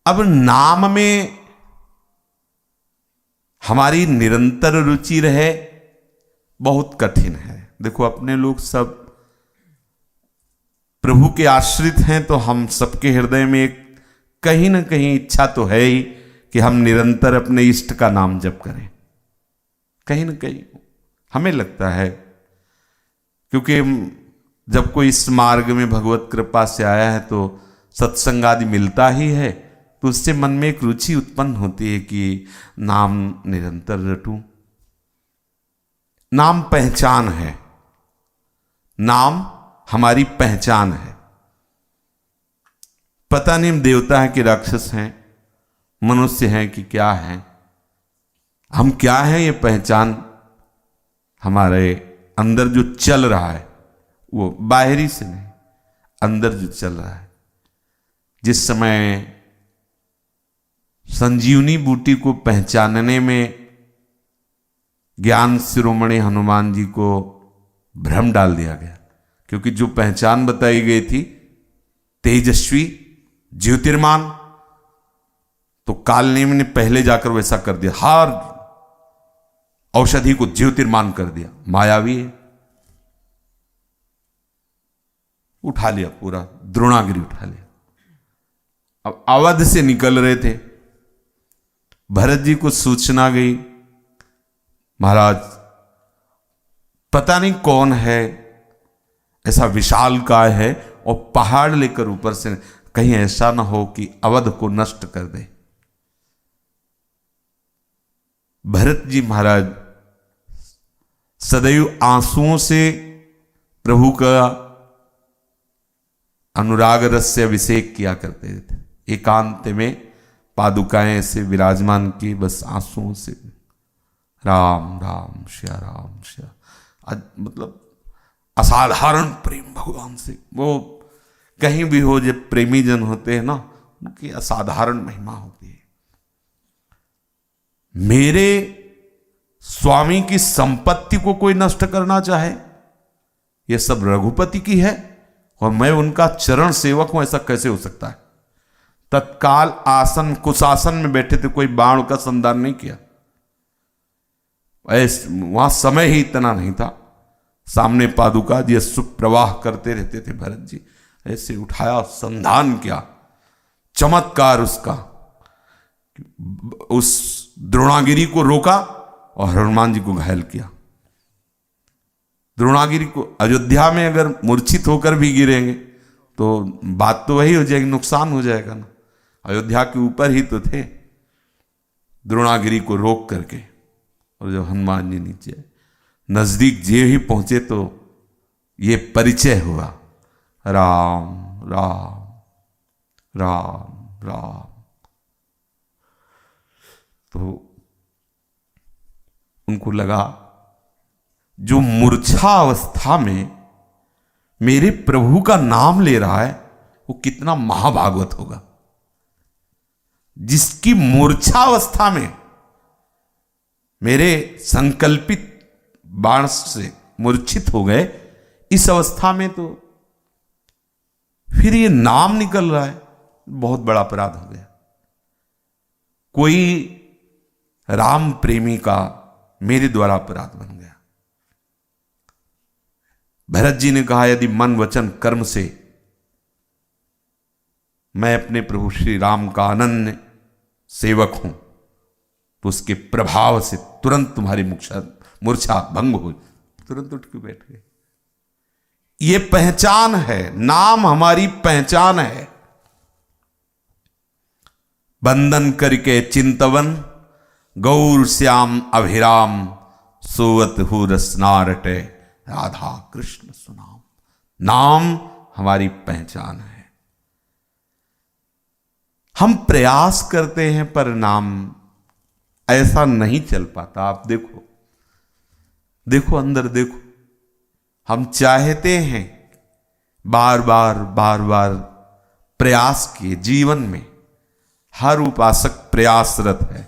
अब नाम में हमारी निरंतर रुचि रहे बहुत कठिन है। देखो अपने लोग सब प्रभु के आश्रित हैं, तो हम सबके हृदय में एक कहीं ना कहीं इच्छा तो है ही कि हम निरंतर अपने इष्ट का नाम जप करें। कहीं ना कहीं हमें लगता है, क्योंकि जब कोई इस मार्ग में भगवत कृपा से आया है तो सत्संग आदि मिलता ही है, तो उससे मन में एक रुचि उत्पन्न होती है कि नाम निरंतर रटूं। नाम पहचान है, नाम हमारी पहचान है। पता नहीं हम देवता हैं कि राक्षस हैं, मनुष्य हैं कि क्या हैं, हम क्या हैं ये पहचान हमारे अंदर जो चल रहा है वो बाहरी से नहीं, अंदर जो चल रहा है। जिस समय संजीवनी बूटी को पहचानने में ज्ञान शिरोमणि हनुमान जी को भ्रम डाल दिया गया, क्योंकि जो पहचान बताई गई थी तेजस्वी ज्योतिर्मान, तो कालनेमी ने पहले जाकर वैसा कर दिया, हर औषधि को ज्योतिर्मान कर दिया, मायावी है। उठा लिया पूरा द्रोणागिरी उठा लिया। अब अवध से निकल रहे थे, भरत जी को सूचना गई, महाराज पता नहीं कौन है, ऐसा विशाल काय है और पहाड़ लेकर ऊपर से, कहीं ऐसा ना हो कि अवध को नष्ट कर दे। भरत जी महाराज सदैव आंसुओं से प्रभु का अनुराग रस से अभिषेक किया करते थे। एकांत में पादुकाएं ऐसे विराजमान की, बस आंसुओं से राम राम श्या राम श्या, मतलब असाधारण प्रेम भगवान से। वो कहीं भी हो, जब प्रेमी जन होते हैं ना, उनकी असाधारण महिमा होती है। मेरे स्वामी की संपत्ति को कोई नष्ट करना चाहे, यह सब रघुपति की है और मैं उनका चरण सेवक हूं, ऐसा कैसे हो सकता है। तत्काल आसन कुशासन में बैठे थे, कोई बाण का संधान नहीं किया। वहां समय ही इतना नहीं था, सामने पादुका जी सुप्रवाह करते रहते थे। भरत जी ऐसे उठाया, संधान किया, चमत्कार उसका, उस द्रोणागिरी को रोका और हनुमान जी को घायल किया। द्रोणागिरी को अयोध्या में अगर मूर्छित होकर भी गिरेंगे तो बात तो वही हो जाएगी, नुकसान हो जाएगा ना। अयोध्या के ऊपर ही तो थे, द्रोणागिरी को रोक करके। और जब हनुमान जी नीचे नजदीक जे ही पहुंचे तो ये परिचय हुआ, राम राम राम राम। तो उनको लगा जो मूर्छा अवस्था में मेरे प्रभु का नाम ले रहा है वो कितना महाभागवत होगा। जिसकी मूर्छा अवस्था में मेरे संकल्पित बाण से मूर्छित हो गए, इस अवस्था में तो फिर ये नाम निकल रहा है, बहुत बड़ा अपराध हो गया। कोई राम प्रेमी का मेरे द्वारा अपराध बन गया। भरत जी ने कहा यदि मन वचन कर्म से मैं अपने प्रभु श्री राम का अनन्य सेवक हूं तो उसके प्रभाव से तुरंत तुम्हारी मूर्छा भंग हो। तुरंत उठ के बैठ गए। ये पहचान है, नाम हमारी पहचान है। बंदन करके चिंतवन गौर श्याम अभिराम सोवत हु रसना रटे राधा कृष्ण सुनाम। नाम हमारी पहचान है। हम प्रयास करते हैं पर नाम ऐसा नहीं चल पाता। आप देखो देखो अंदर देखो, हम चाहते हैं बार बार प्रयास किए। जीवन में हर उपासक प्रयासरत है,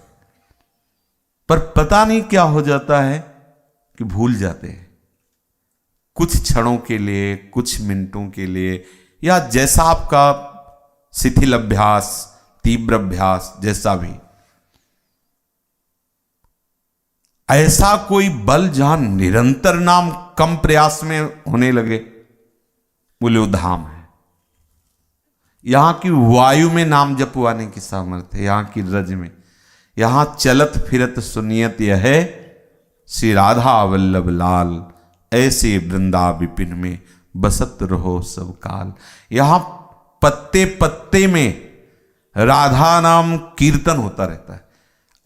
पर पता नहीं क्या हो जाता है कि भूल जाते हैं। कुछ क्षणों के लिए, कुछ मिनटों के लिए, या जैसा आपका शिथिल अभ्यास तीव्र अभ्यास, जैसा भी, ऐसा कोई बल जहां निरंतर नाम कम प्रयास में होने लगे, बोले वो धाम है। यहां की वायु में नाम जपवाने की सामर्थ्य है, यहां की रज में। यहां चलत फिरत सुनियत यह है, श्री राधा वल्लभ लाल, ऐसे वृंदा विपिन में बसत रहो सब काल। यहां पत्ते पत्ते में राधा नाम कीर्तन होता रहता है।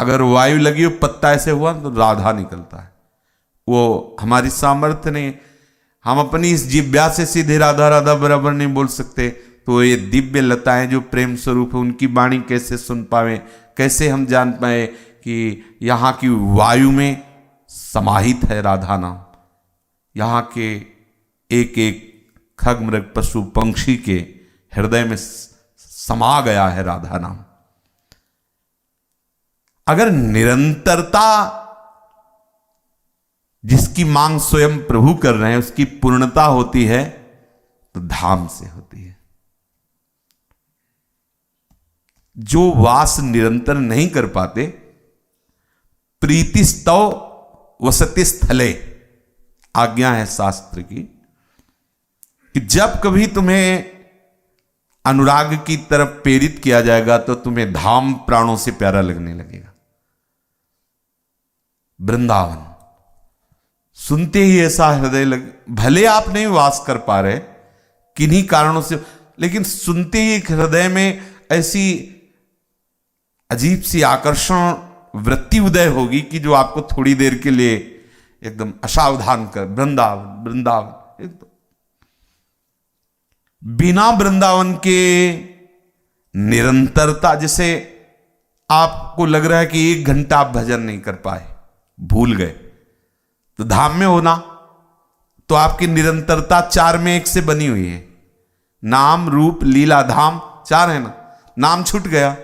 अगर वायु लगी हो, पत्ता ऐसे हुआ तो राधा निकलता है। वो हमारी सामर्थ्य नहीं, हम अपनी इस जिब्या से सीधे राधा राधा बराबर नहीं बोल सकते। तो ये दिव्य लताएं जो प्रेम स्वरूप है, उनकी वाणी कैसे सुन पाए, कैसे हम जान पाए कि यहाँ की वायु में समाहित है राधा नाम, यहाँ के एक एक खग मृग पशु पंक्षी के हृदय में समा गया है राधा नाम। अगर निरंतरता जिसकी मांग स्वयं प्रभु कर रहे हैं, उसकी पूर्णता होती है तो धाम से होती है। जो वास निरंतर नहीं कर पाते, प्रीतिस्तव वसति स्थले, आज्ञा है शास्त्र की कि जब कभी तुम्हें अनुराग की तरफ प्रेरित किया जाएगा तो तुम्हें धाम प्राणों से प्यारा लगने लगेगा। वृंदावन सुनते ही ऐसा हृदय लगे, भले आप नहीं वास कर पा रहे किन्हीं कारणों से, लेकिन सुनते ही एक हृदय में ऐसी अजीब सी आकर्षण वृत्ति उदय होगी कि जो आपको थोड़ी देर के लिए एकदम असावधान कर। वृंदावन वृंदावन, एकदम बिना वृंदावन के निरंतरता, जैसे आपको लग रहा है कि 1 घंटा आप भजन नहीं कर पाए, भूल गए, तो धाम में होना तो आपकी निरंतरता 4 में 1 से बनी हुई है। नाम रूप लीला धाम 4 है ना। नाम छूट गया,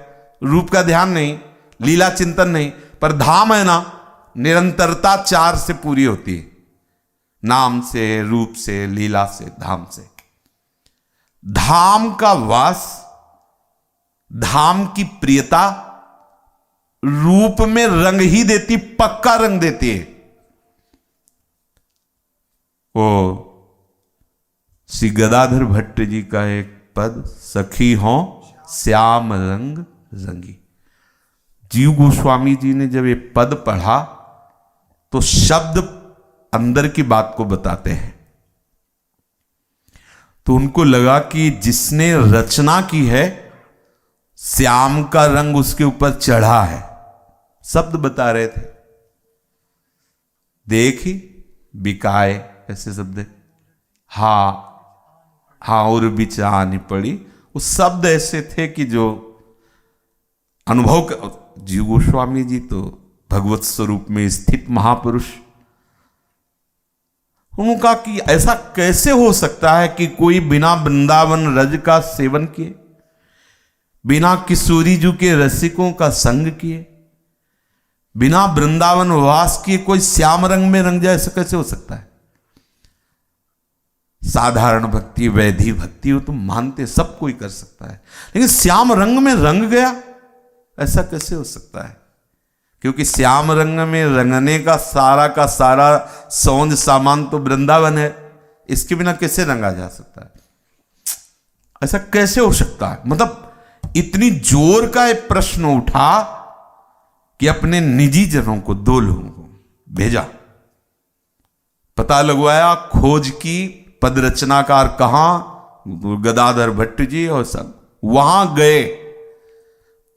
रूप का ध्यान नहीं, लीला चिंतन नहीं, पर धाम है ना, निरंतरता 4 से पूरी होती है। नाम से, रूप से, लीला से, धाम से। धाम का वास, धाम की प्रियता रूप में रंग ही देती, पक्का रंग देती है। ओ श्री गदाधर भट्ट जी का एक पद, सखी हो श्याम रंग रंगी। जीव गोस्वामी जी ने जब ये पद पढ़ा तो शब्द अंदर की बात को बताते हैं। तो उनको लगा कि जिसने रचना की है, श्याम का रंग उसके ऊपर चढ़ा है। शब्द बता रहे थे, देखी बिकाए, ऐसे शब्द, हा हा और बिचानी पड़ी। वो शब्द ऐसे थे कि जो अनुभव कर, जीव गोस्वामी जी तो भगवत स्वरूप में स्थित महापुरुष, उन्होंने कहा कि ऐसा कैसे हो सकता है कि कोई बिना वृंदावन रज का सेवन किए, बिना किशोरी जी के रसिकों का संग किए, बिना वृंदावन वास किए कोई श्याम रंग में रंग जाए, ऐसा कैसे हो सकता है। साधारण भक्ति, वैधि भक्ति हो तो मानते, सब कोई कर सकता है, लेकिन श्याम रंग में रंग गया, ऐसा कैसे हो सकता है। क्योंकि श्याम रंग में रंगने का सारा सौंद सामान तो वृंदावन है, इसके बिना कैसे रंगा जा सकता है। ऐसा कैसे हो सकता है, मतलब इतनी जोर का एक प्रश्न उठा कि अपने निजी जनों को, 2 लोगों को भेजा, पता लगवाया, खोज की, पद रचनाकार कहां, गदाधर भट्ट जी, और सब वहां गए।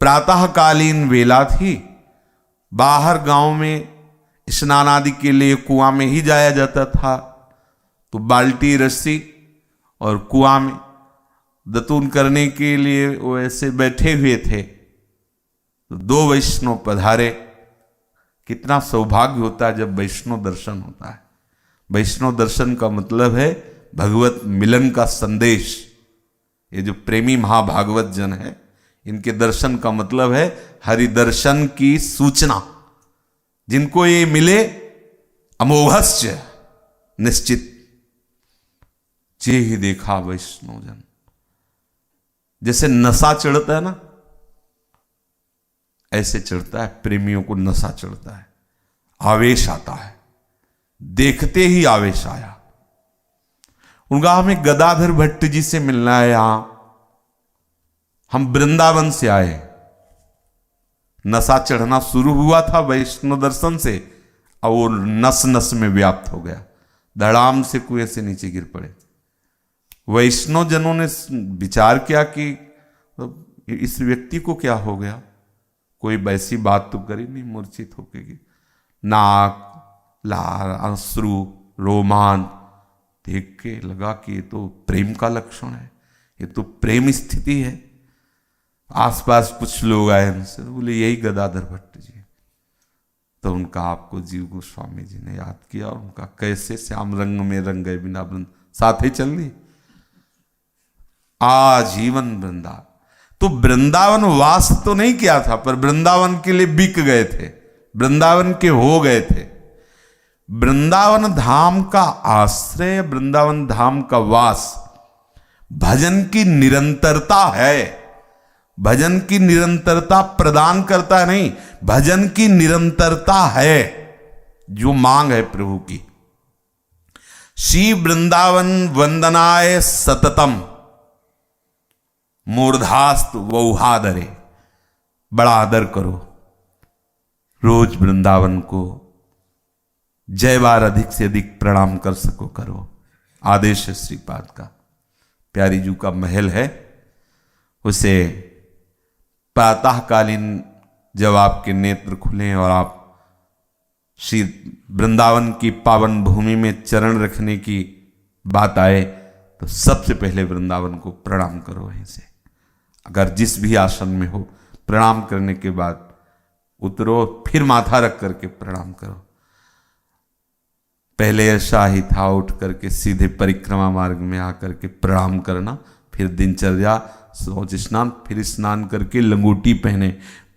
प्रातःकालीन वेला थी, बाहर गांव में स्नान आदि के लिए कुआं में ही जाया जाता था, तो बाल्टी रस्सी और कुआं में दतून करने के लिए वो ऐसे बैठे हुए थे। तो 2 वैष्णव पधारे। कितना सौभाग्य होता है जब वैष्णव दर्शन होता है। वैष्णव दर्शन का मतलब है भगवत मिलन का संदेश। ये जो प्रेमी महाभागवत जन है, इनके दर्शन का मतलब है हरि दर्शन की सूचना। जिनको ये मिले अमोघस्य निश्चित, जे ही देखा वैष्णव जन। जैसे नशा चढ़ता है ना, ऐसे चढ़ता है, प्रेमियों को नशा चढ़ता है, आवेश आता है, देखते ही आवेश आया। उनका हमें गदाधर भट्ट जी से मिलना है, यहां हम वृंदावन से आए। नशा चढ़ना शुरू हुआ था वैष्णव दर्शन से, और वो नस नस में व्याप्त हो गया, धड़ाम से कुएं से नीचे गिर पड़े। वैष्णव जनों ने विचार किया कि इस व्यक्ति को क्या हो गया, कोई वैसी बात तो करी नहीं, मूर्छित होके गिर। नाक, लार, अश्रु, रोमान देख के लगा कि ये तो प्रेम का लक्षण है, ये तो प्रेम स्थिति है। आसपास कुछ लोग आए, उनसे बोले यही गदाधर भट्ट जी। तो उनका आपको जीव गोस्वामी जी ने याद किया, और उनका कैसे श्याम रंग में रंग गए बिना वृंद साथ ही चल दी आजीवन वृंदावन। तो वृंदावन वास तो नहीं किया था, पर वृंदावन के लिए बिक गए थे, वृंदावन के हो गए थे। वृंदावन धाम का आश्रय, वृंदावन धाम का वास भजन की निरंतरता है। भजन की निरंतरता प्रदान करता है नहीं, भजन की निरंतरता है जो मांग है प्रभु की। श्री वृंदावन वंदनाय सततम मूर्धास्तु वौहादरे, बड़ा आदर करो, रोज वृंदावन को जय बार अधिक से अधिक प्रणाम कर सको करो। आदेश है श्रीपाद का। प्यारी जू का महल है, उसे प्रातःकालीन जब आपके नेत्र खुलें और आप श्री वृंदावन की पावन भूमि में चरण रखने की बात आए, तो सबसे पहले वृंदावन को प्रणाम करो वहीं से। अगर जिस भी आसन में हो, प्रणाम करने के बाद उतरो, फिर माथा रख करके प्रणाम करो। पहले ऐसा ही था, उठ करके सीधे परिक्रमा मार्ग में आकर के प्रणाम करना, फिर दिनचर्या, शौच स्नान, फिर स्नान करके लंगोटी पहने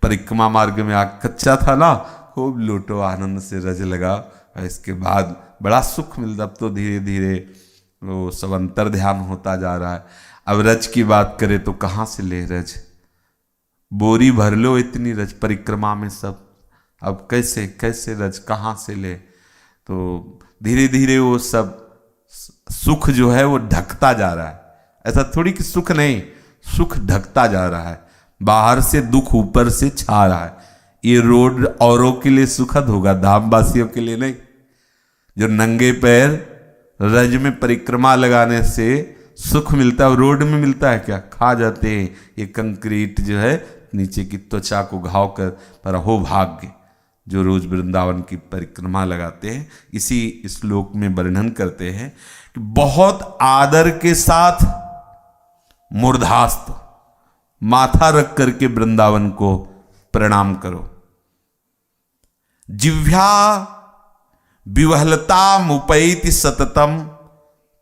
परिक्रमा मार्ग में आ। कच्चा था ना, खूब लूटो, आनंद से रज लगा, और इसके बाद बड़ा सुख मिलता। अब तो धीरे धीरे वो सब अंतर ध्यान होता जा रहा है। अब रज की बात करें तो कहाँ से ले रज, बोरी भर लो इतनी रज परिक्रमा में सब, अब कैसे कैसे रज कहाँ से ले। तो धीरे धीरे वो सब सुख जो है वो ढकता जा रहा है। ऐसा थोड़ी कि सुख नहीं, सुख ढकता जा रहा है, बाहर से दुख ऊपर से छा रहा है। ये रोड औरों के लिए सुखद होगा, धामवासियों के लिए नहीं। जो नंगे पैर रज में परिक्रमा लगाने से सुख मिलता है, रोड में मिलता है क्या, खा जाते हैं। ये कंक्रीट जो है नीचे की त्वचा को घाव कर, पर हो भाग्य जो रोज वृंदावन की परिक्रमा लगाते हैं। इसी श्लोक में वर्णन करते हैं कि बहुत आदर के साथ मूर्धास्त, माथा रख करके वृंदावन को प्रणाम करो। जिह्वा विवहलता मुपैति सततम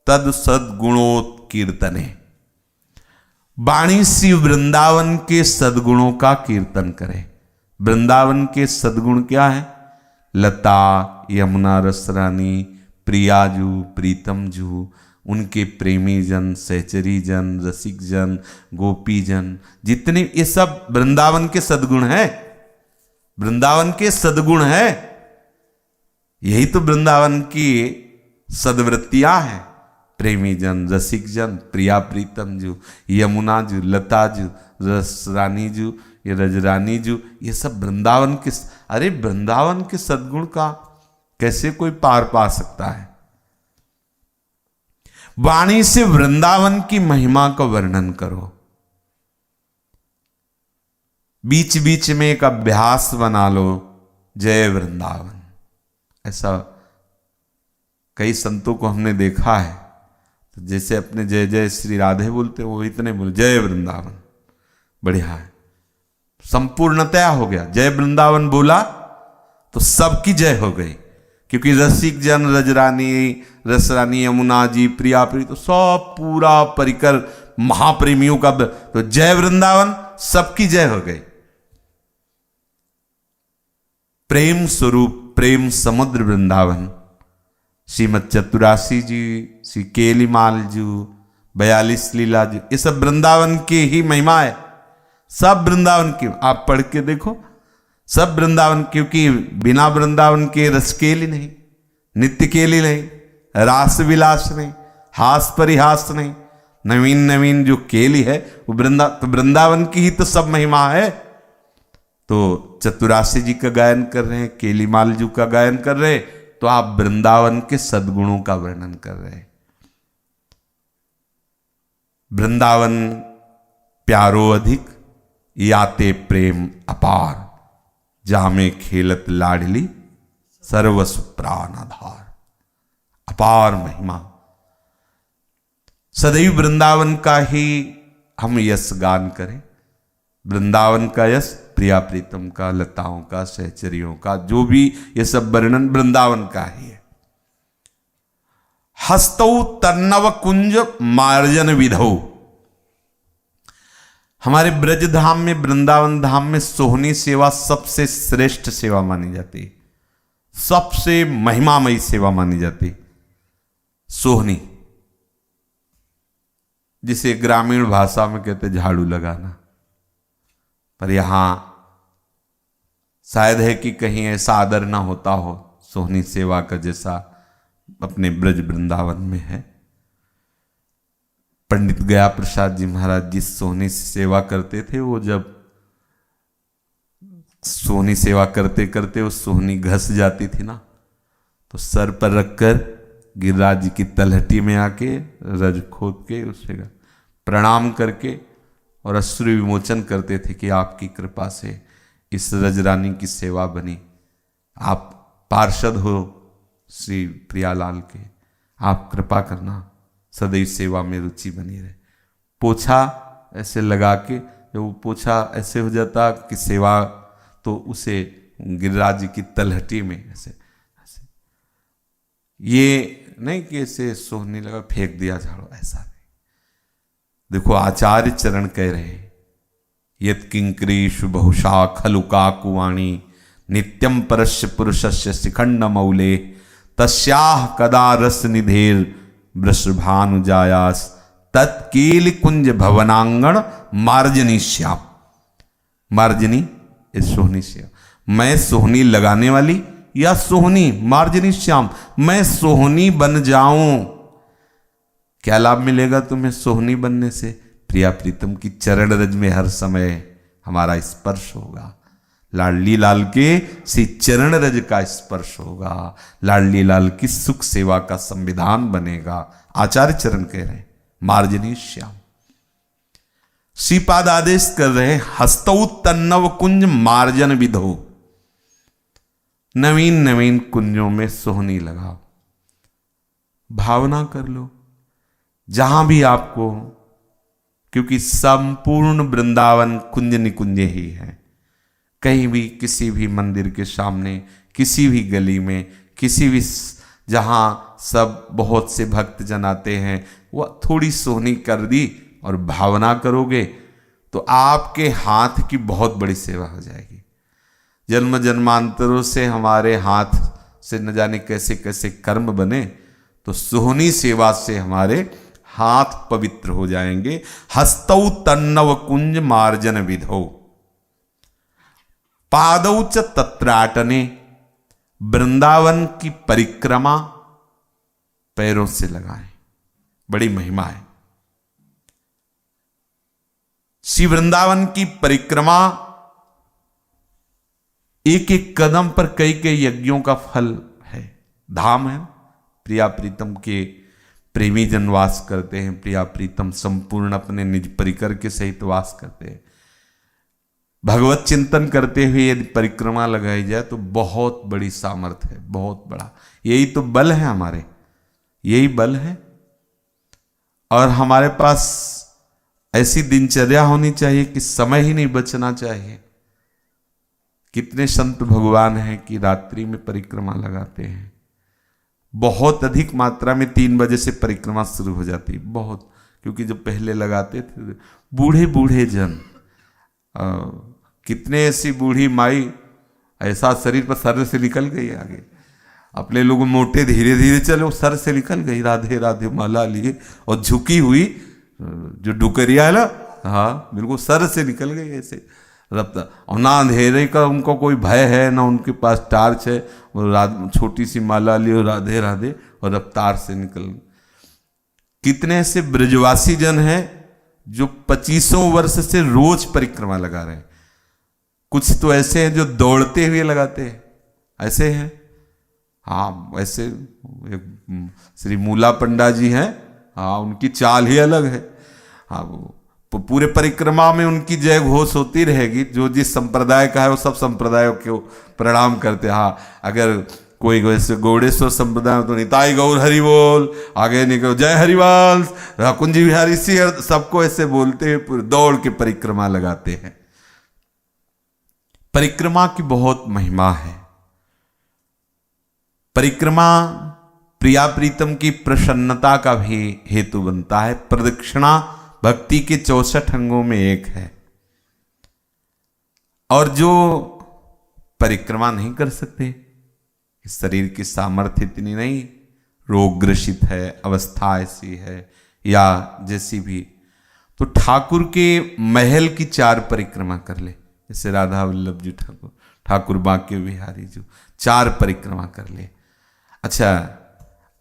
तद सद्गुणोत्कीर्तने, वाणी श्री वृंदावन के सद्गुणों का कीर्तन करें। वृंदावन के सद्गुण क्या है? लता, यमुना, रसरानी, प्रियाजू, प्रीतम जू, उनके प्रेमी जन, सहचरी जन, रसिक जन, गोपी जन, जितने ये सब वृंदावन के सद्गुण हैं। वृंदावन के सद्गुण है, यही तो वृंदावन की सद्वृत्तियां हैं। प्रेमी जन, रसिक जन, प्रिया प्रीतम जू, यमुना जू, लता जू, रसरानी जू, ये रजरानी जू, ये सब वृंदावन के। अरे वृंदावन के सद्गुण का कैसे कोई पार पा सकता है? वाणी से वृंदावन की महिमा का वर्णन करो। बीच बीच में एक अभ्यास बना लो, जय वृंदावन। ऐसा कई संतों को हमने देखा है, तो जैसे अपने जय जय श्री राधे बोलते वो इतने बोले जय वृंदावन, बढ़िया है, संपूर्णतया हो गया। जय वृंदावन बोला तो सबकी जय हो गई, क्योंकि रसिक जन, रजरानी, रसरानी, यमुना जी, प्रिया प्रिय, तो सब पूरा परिकर महाप्रेमियों का, तो जय वृंदावन, सबकी जय हो गई। प्रेम स्वरूप, प्रेम समुद्र वृंदावन। श्रीमद चतुरासी जी, श्री केलीमाल जी, 42 लीला जी, ये सब वृंदावन की ही महिमा है, सब वृंदावन की। आप पढ़ के देखो, सब वृंदावन, क्योंकि बिना वृंदावन के रस केली नहीं, नित्य केली नहीं, रास विलास नहीं, हास परिहास नहीं, नवीन नवीन जो केली है वो वृंदावन की ही तो सब महिमा है। तो चतुरासी जी का गायन कर रहे हैं, केली माल जी का गायन कर रहे हैं, तो आप वृंदावन के सद्गुणों का वर्णन कर रहे हैं। वृंदावन प्यारो अधिक, याते प्रेम अपार, जामे खेलत लाडली, सर्वस्व प्राण आधार। अपार महिमा, सदैव वृंदावन का ही हम यश गान करें। वृंदावन का यश, प्रिया प्रीतम का, लताओं का, सहचरियों का, जो भी ये सब वर्णन वृंदावन का ही है। हस्तौ तन्नव कुंज मार्जन विधौ, हमारे ब्रज धाम में, वृंदावन धाम में सोहनी सेवा सबसे श्रेष्ठ सेवा मानी जाती है, सबसे महिमामयी सेवा मानी जाती। सोहनी, जिसे ग्रामीण भाषा में कहते झाड़ू लगाना, पर यहां शायद है कि कहीं ऐसा आदर ना होता हो सोहनी सेवा का जैसा अपने ब्रज वृंदावन में है। पंडित गया प्रसाद जी महाराज जिस सोहनी सेवा करते थे, वो जब सोहनी सेवा करते करते वो सोहनी घस जाती थी ना, तो सर पर रखकर गिरिराज जी की तलहटी में आके रज खोद के उसे प्रणाम करके और अश्रु विमोचन करते थे कि आपकी कृपा से इस रजरानी की सेवा बनी, आप पार्षद हो श्री प्रियालाल के, आप कृपा करना, सदैव सेवा में रुचि बनी रहे। पोछा ऐसे लगा के, जब वो पोछा ऐसे हो जाता कि सेवा, तो उसे गिरिराज जी की तलहटी में ऐसे ऐसे, ये नहीं कि ऐसे सोहनी लगा फेंक दिया झाड़ू, ऐसा नहीं। देखो आचार्य चरण कह रहे, यत् किंक्रीषु बहुशा खलु काकुवाणी, नित्यम परस्य पुरुषस्य शिखंड मौले, तस्याह कदा रस निधेर वृषभानुजायास, तत्कील कुंज भवनांगण मार्जनी श्याम। मार्जनी इस सोहनी से, मैं सोहनी लगाने वाली या सोहनी मार्जनी श्याम, मैं सोहनी बन जाऊं। क्या लाभ मिलेगा तुम्हें सोहनी बनने से? प्रिया प्रीतम की चरण रज में हर समय हमारा स्पर्श होगा, लाडली लाल के श्री चरण रज का स्पर्श होगा, लाडली लाल की सुख सेवा का संविधान बनेगा। आचार्य चरण कह रहे हैं मार्जनी श्याम। श्रीपाद आदेश कर रहे हैं, हस्तौ तन्नव कुंज मार्जन विधो, नवीन नवीन कुंजों में सोहनी लगाओ, भावना कर लो जहां भी आपको, क्योंकि संपूर्ण वृंदावन कुंज निकुंज ही है। कहीं भी किसी भी मंदिर के सामने, किसी भी गली में, किसी भी जहां सब बहुत से भक्त जन आते हैं, वह थोड़ी सोहनी कर दी और भावना करोगे तो आपके हाथ की बहुत बड़ी सेवा हो जाएगी। जन्म जन्मांतरों से हमारे हाथ से न जाने कैसे कैसे कर्म बने, तो सोहनी सेवा से हमारे हाथ पवित्र हो जाएंगे। हस्तौ तन्नव कुंज मार्जन विधौ, पादौ च तत्राटने, वृंदावन की परिक्रमा पैरों से लगाएं, बड़ी महिमा है। श्री वृंदावन की परिक्रमा, एक एक कदम पर कई कई यज्ञों का फल है, धाम है। प्रिया प्रीतम के प्रेमी जन वास करते हैं, प्रिया प्रीतम संपूर्ण अपने निज परिकर के सहित वास करते हैं। भगवत चिंतन करते हुए यदि परिक्रमा लगाई जाए तो बहुत बड़ी सामर्थ्य है, बहुत बड़ा। यही तो बल है हमारे, यही बल है। और हमारे पास ऐसी दिनचर्या होनी चाहिए कि समय ही नहीं बचना चाहिए। कितने संत भगवान हैं कि रात्रि में परिक्रमा लगाते हैं, बहुत अधिक मात्रा में 3 बजे से परिक्रमा शुरू हो जाती है, बहुत। क्योंकि जब पहले लगाते थे बूढ़े बूढ़े जन, कितने ऐसी बूढ़ी माई ऐसा शरीर पर सर से निकल गई आगे, अपने लोग मोटे धीरे धीरे चले, सर से निकल गई, राधे राधे माला लिए और झुकी हुई जो डुकरिया है ना, हाँ बिल्कुल सर से निकल गई ऐसे। और ना अंधेरे का उनको कोई भय है, ना उनके पास टार्च है। वो छोटी सी माला लिए राधे राधे और रफ्तार से निकल। कितने ऐसे ब्रजवासी जन हैं जो 25 वर्ष से रोज परिक्रमा लगा रहे हैं। कुछ तो ऐसे हैं जो दौड़ते हुए लगाते हैं, ऐसे हैं। हाँ, वैसे एक श्री मूला पंडा जी हैं, हाँ, उनकी चाल ही अलग है। हाँ, वो पूरे परिक्रमा में उनकी जय घोष होती रहेगी। जो जिस संप्रदाय का है वो सब संप्रदायों को प्रणाम करते हैं। हाँ, अगर कोई वैसे गौड़ेश्वर संप्रदाय तो निताई गौर हरि बोल, आगे निकलो जय हरिवाल, कुंज बिहारी सिंह, सबको ऐसे बोलते हुए दौड़ के परिक्रमा लगाते हैं। परिक्रमा की बहुत महिमा है। परिक्रमा प्रिया प्रीतम की प्रसन्नता का भी हेतु बनता है। प्रदक्षिणा भक्ति के 64 अंगों में एक है। और जो परिक्रमा नहीं कर सकते, शरीर की सामर्थ्य इतनी नहीं, रोग ग्रसित है, अवस्था ऐसी है या जैसी भी, तो ठाकुर के महल की 4 परिक्रमा कर ले। जैसे राधा वल्लभ जी ठाकुर, ठाकुर बांके बिहारी जी 4 परिक्रमा कर ले। अच्छा,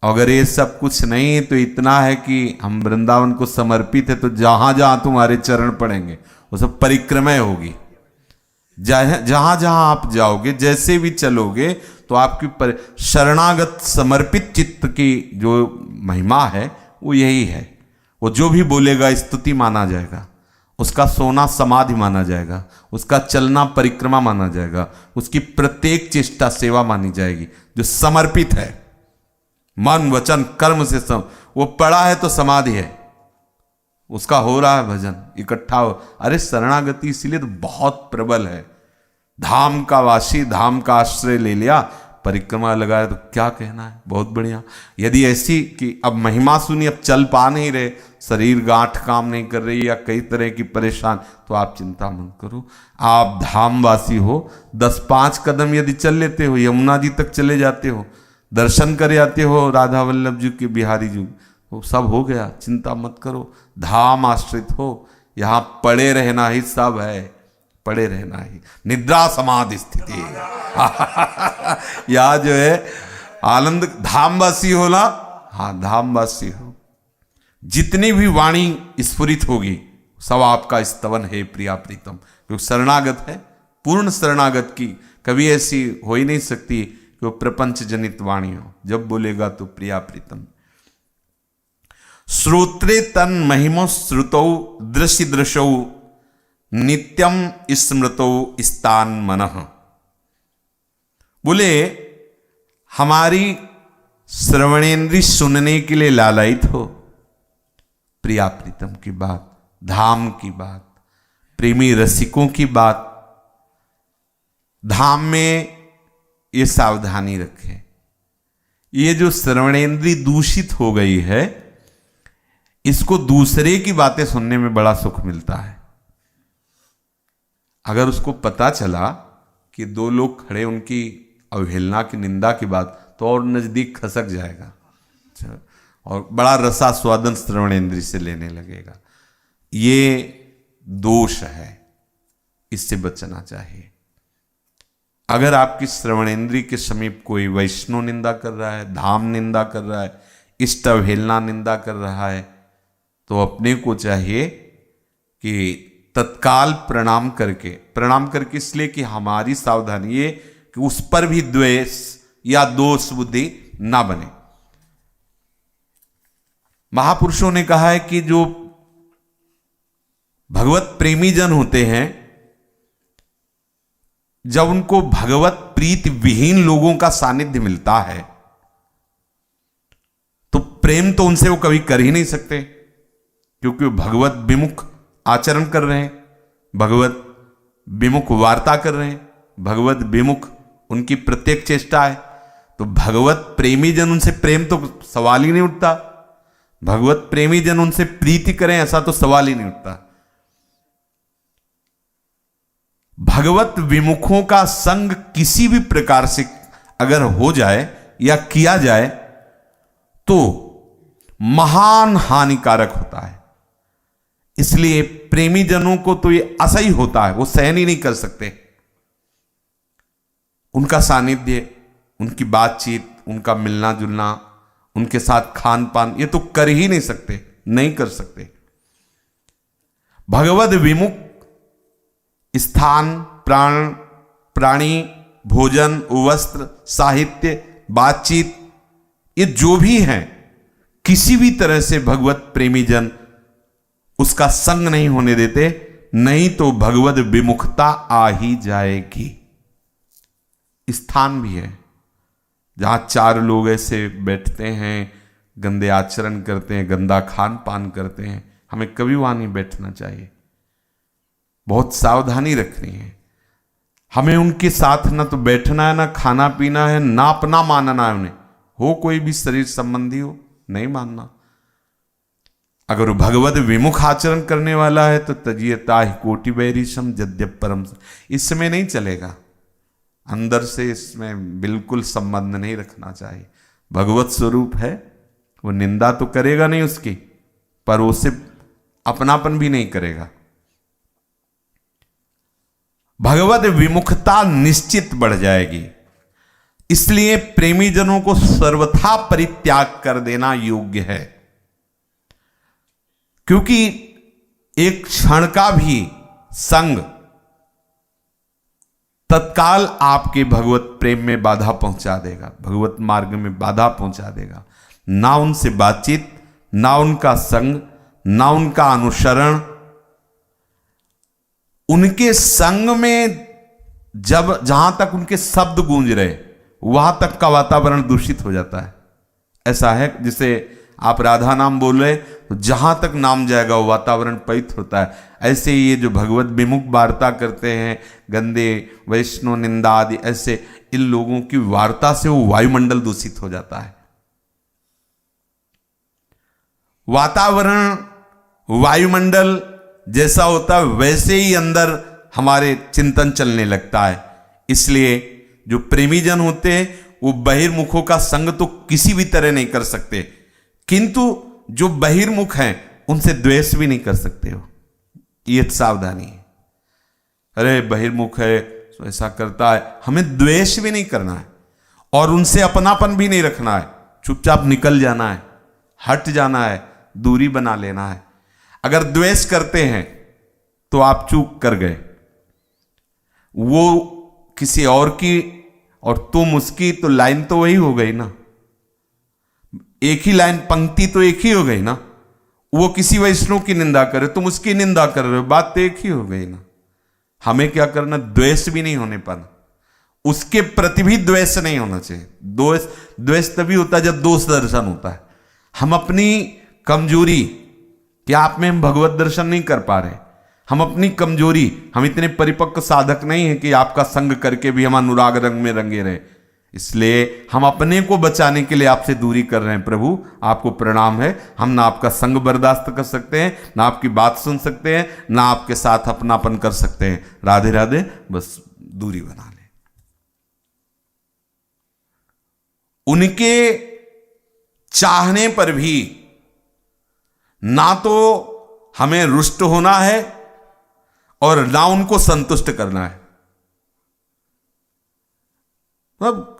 अगर ये सब कुछ नहीं तो इतना है कि हम वृंदावन को समर्पित है, तो जहां जहां तुम्हारे चरण पड़ेंगे वो सब परिक्रमा होगी। जहां जहां आप जाओगे, जैसे भी चलोगे, तो आपकी शरणागत समर्पित चित्त की जो महिमा है वो यही है। वो जो भी बोलेगा स्तुति माना जाएगा, उसका सोना समाधि माना जाएगा, उसका चलना परिक्रमा माना जाएगा, उसकी प्रत्येक चेष्टा सेवा मानी जाएगी। जो समर्पित है मन वचन कर्म से वो पड़ा है तो समाधि है, उसका हो रहा है भजन इकट्ठा हो। अरे शरणागति इसीलिए तो बहुत प्रबल है। धाम का वासी, धाम का आश्रय ले लिया, परिक्रमा लगाया, तो क्या कहना है, बहुत बढ़िया। यदि ऐसी कि अब महिमा सुनी, अब चल पा नहीं रहे, शरीर गांठ काम नहीं कर रही या कई तरह की परेशान, तो आप चिंता मत करो। आप धामवासी हो, 10-5 कदम यदि चल लेते हो, यमुना जी तक चले जाते हो, दर्शन कर आते हो राधा वल्लभ जी के, बिहारी जी, तो सब हो गया। चिंता मत करो, धाम आश्रित हो, यहाँ पड़े रहना ही सब है, पड़े रहना ही। निद्रा समाधि स्थिति यहाँ जो है आनंद, धामवासी हो ना, हाँ धामवासी हो। जितनी भी वाणी स्फुरित होगी सब आपका स्तवन है प्रिया प्रीतम, क्योंकि शरणागत है। पूर्ण शरणागत की कभी ऐसी हो ही नहीं सकती कि वो प्रपंच जनित वाणी हो। जब बोलेगा तो प्रिया प्रीतम। श्रोत्रे तन महिमो श्रुतौ दृश्य दृशौ नित्यम स्मृतौ स्थान मनः। बोले हमारी श्रवणेन्द्रिय सुनने के लिए लालायित हो प्रिया प्रीतम की बात, धाम की बात, प्रेमी रसिकों की बात। धाम में ये सावधानी रखें, ये जो श्रवणेन्द्रिय दूषित हो गई है, इसको दूसरे की बातें सुनने में बड़ा सुख मिलता है। अगर उसको पता चला कि 2 लोग खड़े, उनकी अवहेलना की निंदा की बात, तो और नजदीक खसक जाएगा और बड़ा रसास्वादन श्रवणेन्द्रिय से लेने लगेगा। ये दोष है, इससे बचना चाहिए। अगर आपकी श्रवणेन्द्रिय के समीप कोई वैष्णव निंदा कर रहा है, धाम निंदा कर रहा है, इष्ट अवहेलना निंदा कर रहा है, तो अपने को चाहिए कि तत्काल प्रणाम करके इसलिए कि हमारी सावधानी ये कि उस पर भी द्वेष या दोष बुद्धि ना बने। महापुरुषों ने कहा है कि जो भगवत प्रेमी जन होते हैं, जब उनको भगवत प्रीति विहीन लोगों का सानिध्य मिलता है, तो प्रेम तो उनसे वो कभी कर ही नहीं सकते, क्योंकि वो भगवत विमुख आचरण कर रहे हैं, भगवत विमुख वार्ता कर रहे हैं, भगवत विमुख उनकी प्रत्येक चेष्टा है। तो भगवत प्रेमी जन उनसे प्रेम तो सवाल ही नहीं उठता, भगवत प्रेमी जन उनसे प्रीति करें ऐसा तो सवाल ही नहीं उठता। भगवत विमुखों का संग किसी भी प्रकार से अगर हो जाए या किया जाए तो महान हानिकारक होता है। इसलिए प्रेमी जनों को तो ये असह्य होता है, वो सहन ही नहीं कर सकते। उनका सानिध्य, उनकी बातचीत, उनका मिलना जुलना, उनके साथ खान पान, ये तो कर ही नहीं सकते, नहीं कर सकते। भगवद विमुख स्थान, प्राणी, भोजन, वस्त्र, साहित्य, बातचीत, ये जो भी है, किसी भी तरह से भगवत प्रेमी जन उसका संग नहीं होने देते, नहीं तो भगवद विमुखता आ ही जाएगी। स्थान भी है जहां चार लोग ऐसे बैठते हैं, गंदे आचरण करते हैं, गंदा खान पान करते हैं, हमें कभी वहां नहीं बैठना चाहिए। बहुत सावधानी रखनी है। हमें उनके साथ ना तो बैठना है, ना खाना पीना है, ना अपना मानना है उन्हें, हो कोई भी शरीर संबंधी हो, नहीं मानना। अगर वो भगवत विमुख आचरण करने वाला है तो तजियता ही कोटि वैरिशम जद्यप परम, इसमें नहीं चलेगा। अंदर से इसमें बिल्कुल संबंध नहीं रखना चाहिए। भगवत स्वरूप है, वो निंदा तो करेगा नहीं उसकी, पर उसे अपनापन भी नहीं करेगा। भगवत विमुखता निश्चित बढ़ जाएगी। इसलिए प्रेमी जनों को सर्वथा परित्याग कर देना योग्य है, क्योंकि एक क्षण का भी संग तत्काल आपके भगवत प्रेम में बाधा पहुंचा देगा, भगवत मार्ग में बाधा पहुंचा देगा। ना उनसे बातचीत, ना उनका संग, ना उनका अनुसरण। उनके संग में जब जहां तक उनके शब्द गूंज रहे, वहां तक का वातावरण दूषित हो जाता है। ऐसा है जिसे आप राधा नाम बोल रहे, तो जहां तक नाम जाएगा वो वातावरण पवित्र होता है। ऐसे ये जो भगवत विमुख वार्ता करते हैं, गंदे वैष्णव निंदा आदि, ऐसे इन लोगों की वार्ता से वो वायुमंडल दूषित हो जाता है। वातावरण, वायुमंडल जैसा होता है वैसे ही अंदर हमारे चिंतन चलने लगता है। इसलिए जो प्रेमी जन होते हैं वो बहिर्मुखों का संग तो किसी भी तरह नहीं कर सकते, किंतु जो बहिर्मुख हैं उनसे द्वेष भी नहीं कर सकते हो, ये सावधानी है। अरे बहिर्मुख है तो ऐसा करता है, हमें द्वेष भी नहीं करना है और उनसे अपनापन भी नहीं रखना है। चुपचाप निकल जाना है, हट जाना है, दूरी बना लेना है। अगर द्वेष करते हैं तो आप चूक कर गए, वो किसी और की और तुम उसकी, तो लाइन तो वही हो गई ना, एक ही लाइन, पंक्ति तो एक ही हो गई ना। वो किसी वैष्णव की निंदा करे, तुम उसकी निंदा कर रहे हो, बात तो एक ही हो गई ना। हमें क्या करना, द्वेष भी नहीं होने पाना, उसके प्रति भी द्वेष नहीं होना चाहिए। द्वेष तभी होता है जब दोष दर्शन होता है। हम अपनी कमजोरी कि आप में हम भगवत दर्शन नहीं कर पा रहे, हम अपनी कमजोरी, हम इतने परिपक्व साधक नहीं है कि आपका संग करके भी हम अनुराग रंग में रंगे रहे, इसलिए हम अपने को बचाने के लिए आपसे दूरी कर रहे हैं। प्रभु आपको प्रणाम है, हम ना आपका संग बर्दाश्त कर सकते हैं, ना आपकी बात सुन सकते हैं, ना आपके साथ अपनापन कर सकते हैं। राधे राधे, बस दूरी बना ले। उनके चाहने पर भी ना तो हमें रुष्ट होना है और ना उनको संतुष्ट करना है। अब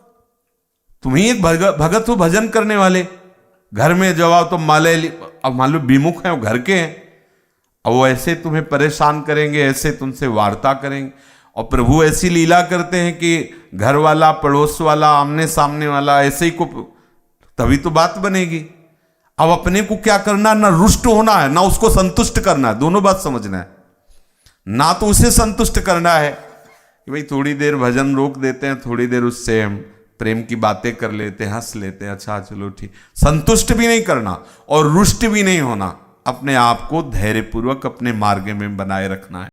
तुम ही एक भगत हो, भजन करने वाले, घर में जब आओ तो माले, अब मान लो विमुख हैं, वो घर के हैं, अब वो ऐसे तुम्हें परेशान करेंगे, ऐसे तुमसे वार्ता करेंगे। और प्रभु ऐसी लीला करते हैं कि घर वाला, पड़ोस वाला, आमने सामने वाला, ऐसे ही को, तभी तो बात बनेगी। अब अपने को क्या करना, ना रुष्ट होना है, ना उसको संतुष्ट करना है, दोनों बात समझना है। ना तो उसे संतुष्ट करना है कि भाई थोड़ी देर भजन रोक देते हैं, थोड़ी देर उससे हम प्रेम की बातें कर लेते हैं, हंस लेते हैं, अच्छा चलो ठीक। संतुष्ट भी नहीं करना और रुष्ट भी नहीं होना, अपने आप को धैर्यपूर्वक अपने मार्ग में बनाए रखना है।